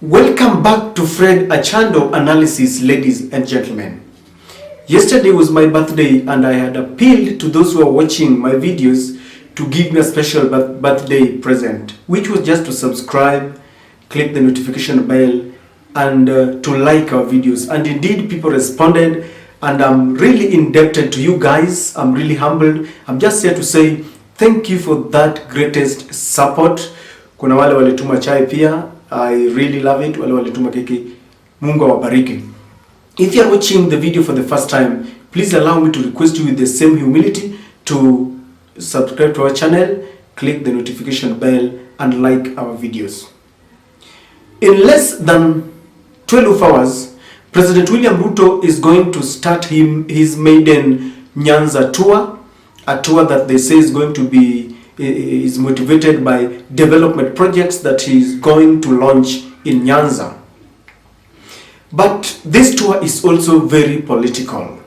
Welcome back to Fred Achando Analysis, ladies and gentlemen. Yesterday was my birthday and I had appealed to those who are watching my videos to give me a special birthday present, which was just to subscribe, click the notification bell, and to like our videos. And indeed, people responded, and I'm really indebted to you guys. I'm really humbled. I'm just here to say thank you for that greatest support. Kuna wale walituma chai pia. I really love it. Wale walituma keki. Mungu awabariki. If you are watching the video for the first time, please allow me to request you with the same humility to subscribe to our channel, click the notification bell, and like our videos. In less than 12 hours, President William Ruto is going to start his maiden Nyanza tour, a tour that they say is going to be is motivated by development projects that he is going to launch in Nyanza. But this tour is also very political.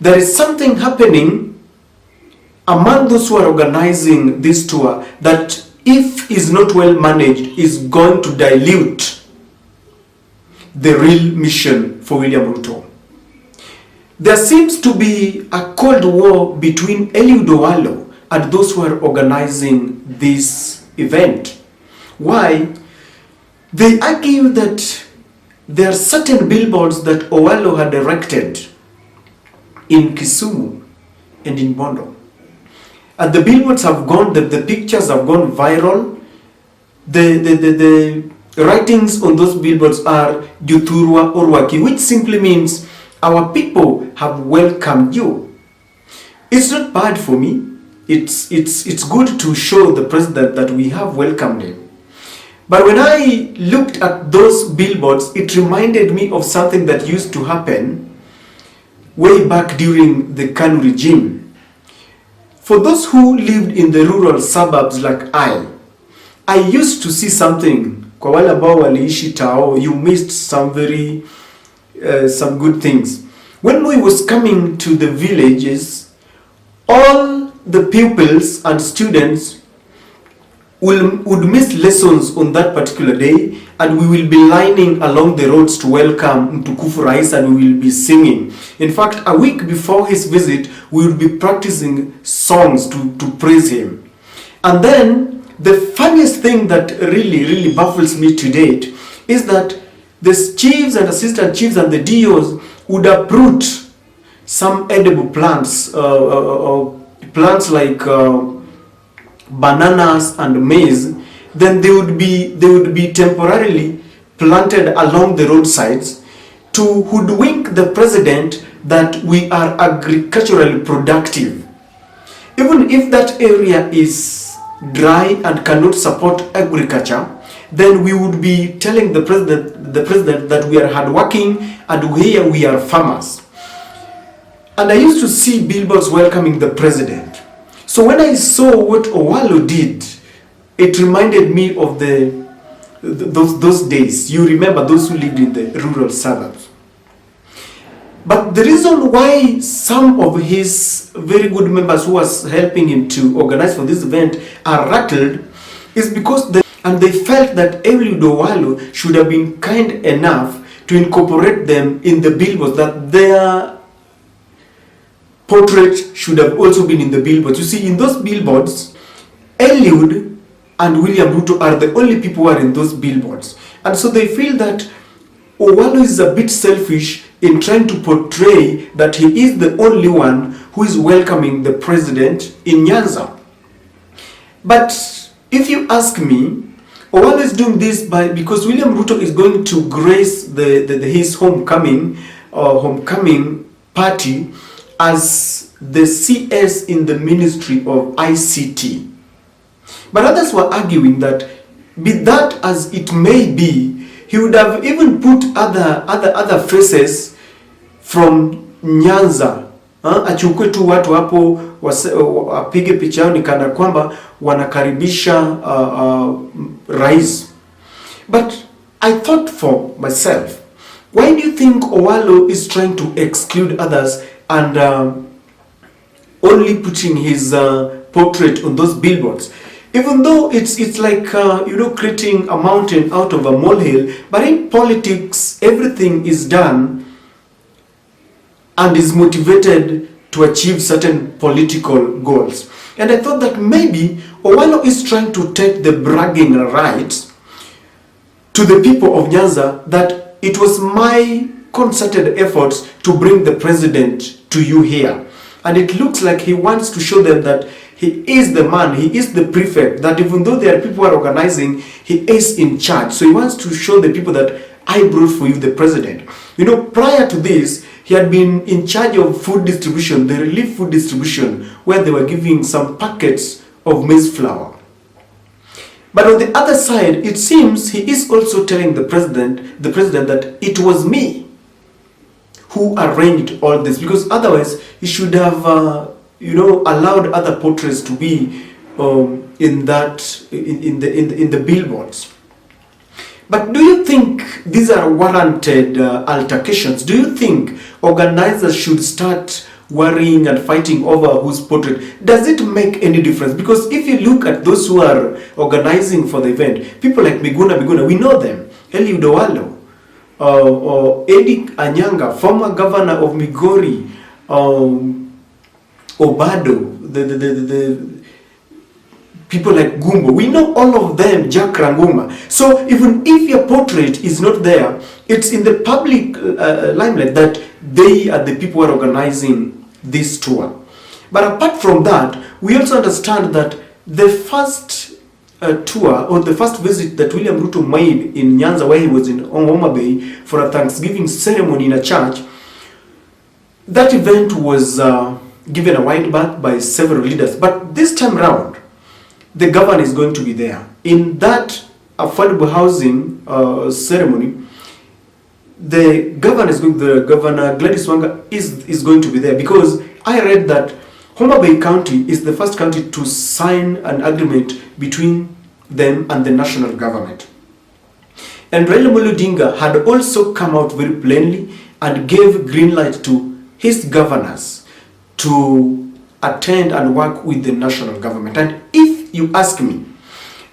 There is something happening among those who are organizing this tour that, if is not well managed, is going to dilute the real mission for William Ruto. There seems to be a cold war between Eliud Owalo and those who are organizing this event. Why? They argue that there are certain billboards that Owalo had erected in Kisumu and in Bondo. And the billboards have gone, the pictures have gone viral. The writings on those billboards are Juturwa Orwaki, which simply means our people have welcomed you. It's not bad for me. It's good to show the president that we have welcomed him. But when I looked at those billboards, it reminded me of something that used to happen way back during the KANU regime. For those who lived in the rural suburbs like I used to see something. Kwa wale ambao waliishi Tao, you missed some good things. When we was coming to the villages, all the pupils and students would miss lessons on that particular day, and we will be lining along the roads to welcome Mtukufu Rais, and we will be singing. In fact, a week before his visit, we will be practicing songs to praise him. And then the funniest thing that really baffles me to date is that the chiefs and assistant chiefs and the DOs would uproot some edible plants, plants like bananas and maize. Then they would be temporarily planted along the roadsides to hoodwink the president that we are agriculturally productive. Even if that area is dry and cannot support agriculture, then we would be telling the president that we are hardworking and here we are farmers. And I used to see billboards welcoming the president. So when I saw what Owalo did, it reminded me of those days. You remember those who lived in the rural suburbs. But the reason why some of his very good members who was helping him to organize for this event are rattled is because they felt that Eliud Owalo should have been kind enough to incorporate them in the billboards, that their portrait should have also been in the billboards. You see, in those billboards, Eliud and William Ruto are the only people who are in those billboards. And so they feel that Owalo is a bit selfish in trying to portray that he is the only one who is welcoming the president in Nyanza. But if you ask me, Owalo is doing this because William Ruto is going to grace his homecoming party as the CS in the Ministry of ICT. But others were arguing that, be that as it may be, he would have even put other faces from Nyanza. Achukue tu watu hapo apige picha yao ni kana kwamba wanakaribisha rais. But I thought for myself, why do you think Owalo is trying to exclude others and only putting his portrait on those billboards? Even though it's like creating a mountain out of a molehill, but in politics everything is done and is motivated to achieve certain political goals. And I thought that maybe Owalo is trying to take the bragging rights to the people of Nyanza that it was my concerted efforts to bring the president to you here. And it looks like he wants to show them that he is the man, he is the prefect, that even though there are people who are organizing, he is in charge. So he wants to show the people that I brought for you the president. Prior to this, he had been in charge of food distribution, the relief food distribution, where they were giving some packets of maize flour. But on the other side, it seems he is also telling the president that it was me who arranged all this, because otherwise he should have allowed other portraits to be in the billboards. But do you think these are warranted altercations? Do you think organizers should start worrying and fighting over whose portrait? Does it make any difference? Because if you look at those who are organizing for the event, people like Miguna, we know them. Eliud, Owalo, or Eddie Anyanga, former governor of Migori, Obado, the people like Gumbo, we know all of them, Jack Ranguma. So even if your portrait is not there, it's in the public limelight that they are the people who are organizing this tour. But apart from that, we also understand that the first tour, or the first visit that William Ruto made in Nyanza, where he was in Homa Bay for a Thanksgiving ceremony in a church, that event was given a wide berth by several leaders. But this time round, the governor is going to be there. In that affordable housing ceremony, the governor Gladys Wanga is going to be there, because I read that Homa Bay County is the first county to sign an agreement between them and the national government. And Raila Odinga had also come out very plainly and gave green light to his governors to attend and work with the national government. And if you ask me,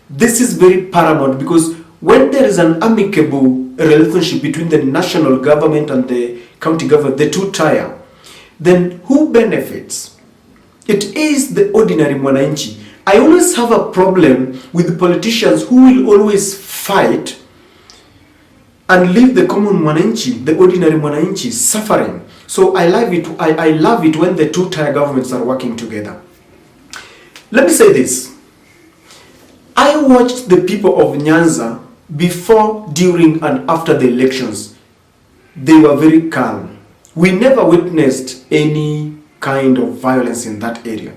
this is very paramount, because when there is an amicable relationship between the national government and the county government, the two tier, then who benefits? It is the ordinary mwananchi. I always have a problem with politicians who will always fight and leave the common mwananchi, the ordinary mwananchi, suffering. So I love it when the two tier governments are working together. Let me say this. I watched the people of Nyanza before, during, and after the elections. They were very calm. We never witnessed any kind of violence in that area.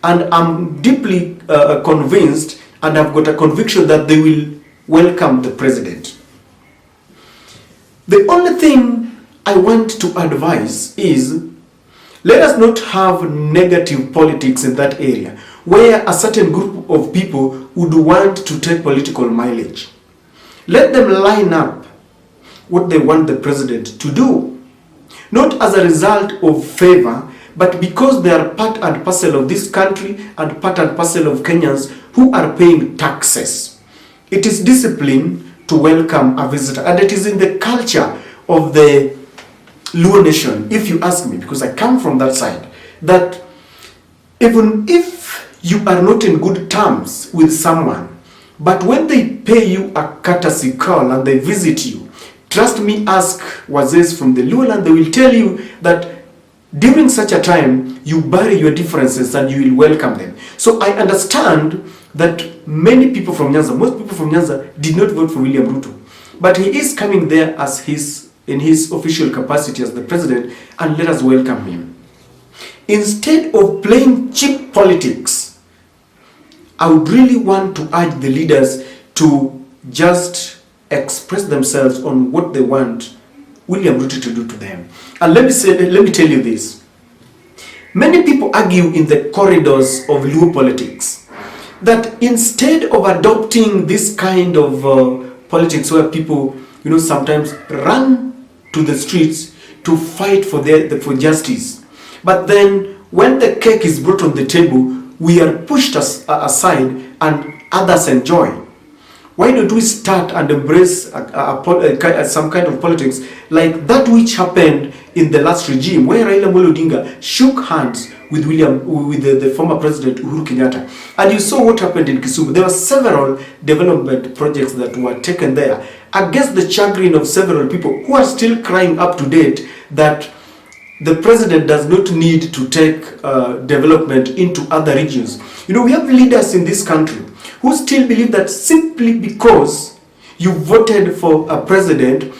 And I'm deeply convinced, and I've got a conviction that they will welcome the president. The only thing I want to advise is, let us not have negative politics in that area, where a certain group of people would want to take political mileage. Let them line up what they want the president to do, not as a result of favor, but because they are part and parcel of this country and part and parcel of Kenyans who are paying taxes. It is discipline to welcome a visitor, and it is in the culture of the Luo nation, if you ask me, because I come from that side, that even if you are not in good terms with someone, but when they pay you a courtesy call and they visit you, trust me, ask Wazes from the Luo land, they will tell you that during such a time, you bury your differences and you will welcome them. So I understand that many people from Nyanza, most people from Nyanza, did not vote for William Ruto. But he is coming there as in his official capacity as the president, and let us welcome him. Instead of playing cheap politics, I would really want to urge the leaders to just express themselves on what they want William Ruto to do to them. And let me tell you this. Many people argue in the corridors of Luo politics that instead of adopting this kind of politics where people, sometimes run to the streets to fight for justice, but then when the cake is brought on the table, we are pushed aside and others enjoy. Why don't we start and embrace some kind of politics like that which happened in the last regime, where Raila Amolo Odinga shook hands with the former president Uhuru Kenyatta, and you saw what happened in Kisumu. There were several development projects that were taken there against the chagrin of several people who are still crying up to date that the president does not need to take development into other regions. You know, we have leaders in this country who still believe that simply because you voted for a president,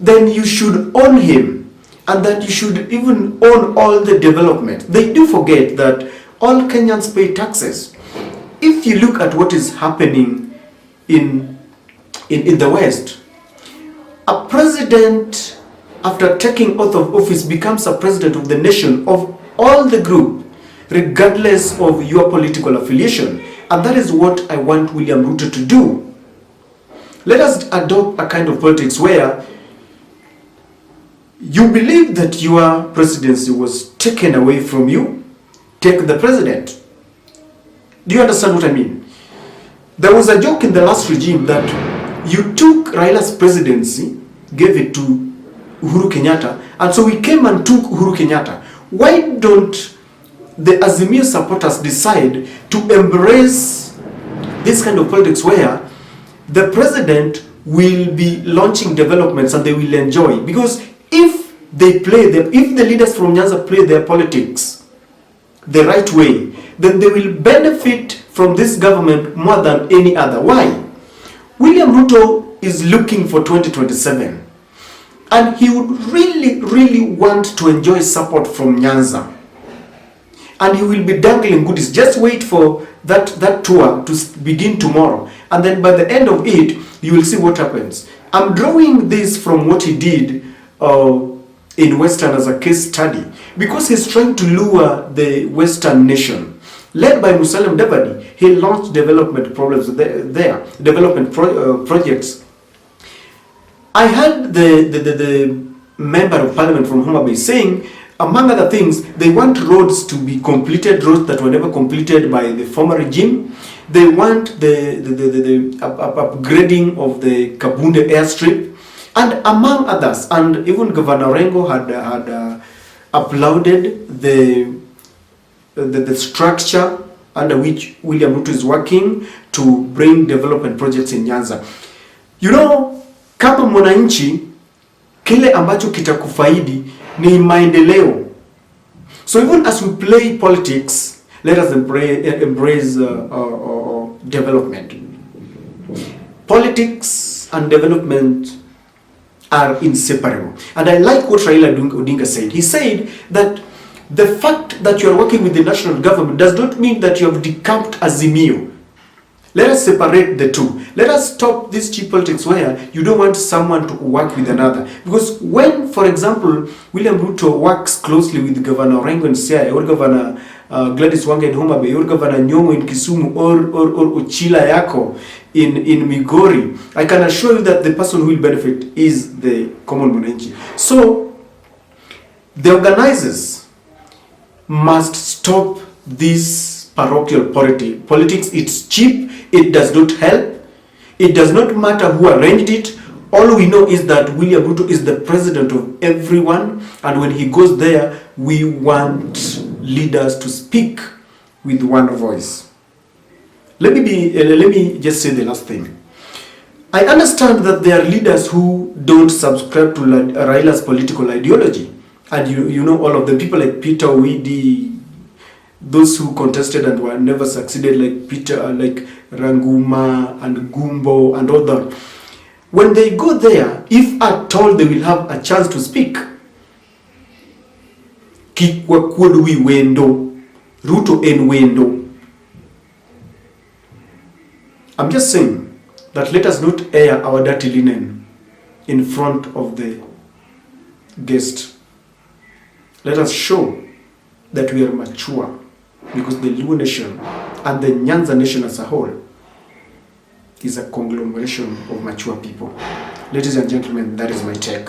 then you should own him, and that you should even own all the development. They do forget that all Kenyans pay taxes. If you look at what is happening in the West, a president, after taking oath of office, becomes a president of the nation, of all the group, regardless of your political affiliation. And that is what I want William Ruto to do. Let us adopt a kind of politics where you believe that your presidency was taken away from you, take the president. Do you understand what I mean? There was a joke in the last regime that you took Raila's presidency, gave it to Uhuru Kenyatta, and so we came and took Uhuru Kenyatta. Why don't the Azimio supporters decide to embrace this kind of politics where the president will be launching developments and they will enjoy? Because if the leaders from Nyanza play their politics the right way, then they will benefit from this government more than any other. Why? William Ruto is looking for 2027, and he would really want to enjoy support from Nyanza. And he will be dangling goodies. Just wait for that tour to begin tomorrow. And then by the end of it, you will see what happens. I'm drawing this from what he did in Western as a case study, because he's trying to lure the Western nation. Led by Musalia Mudavadi, he launched development projects. I heard the member of parliament from Homa Bay saying, among other things, they want roads to be completed, roads that were never completed by the former regime. They want the upgrading of the Kabunde airstrip, and among others. And even Governor Orengo had applauded the structure under which William Ruto is working to bring development projects in Nyanza. You know, kama mwananchi, kile ambacho kitakufaidi ni maendeleo. So even as we play politics, let us embrace development. Politics and development are inseparable. And I like what Raila Odinga said. He said that the fact that you are working with the national government does not mean that you have decamped Azimio. Let us separate the two. Let us stop this cheap politics where you don't want someone to work with another. Because when, for example, William Ruto works closely with Governor Orengo in Siaya, or Governor Gladys Wanga in Homa Bay, or Governor Nyong'o in Kisumu, or Ochila Yako in Migori, I can assure you that the person who will benefit is the common mwananchi. So, the organizers must stop this parochial politics. It's cheap. It does not help. It does not matter who arranged it. All we know is that William Ruto is the president of everyone, and when he goes there, we want leaders to speak with one voice. Let me just say the last thing. I understand that there are leaders who don't subscribe to Raila's political ideology, and you know all of them. People like Peter Owidi, those who contested and were never succeeded, like Ranguma and Gumbo and all that. When they go there, if at all they will have a chance to speak, Kikwakwodwi wendo, Ruto en wendo. I'm just saying that let us not air our dirty linen in front of the guest. Let us show that we are mature, because the Luo nation and the Nyanza nation as a whole is a conglomeration of mature people. Ladies and gentlemen, that is my take.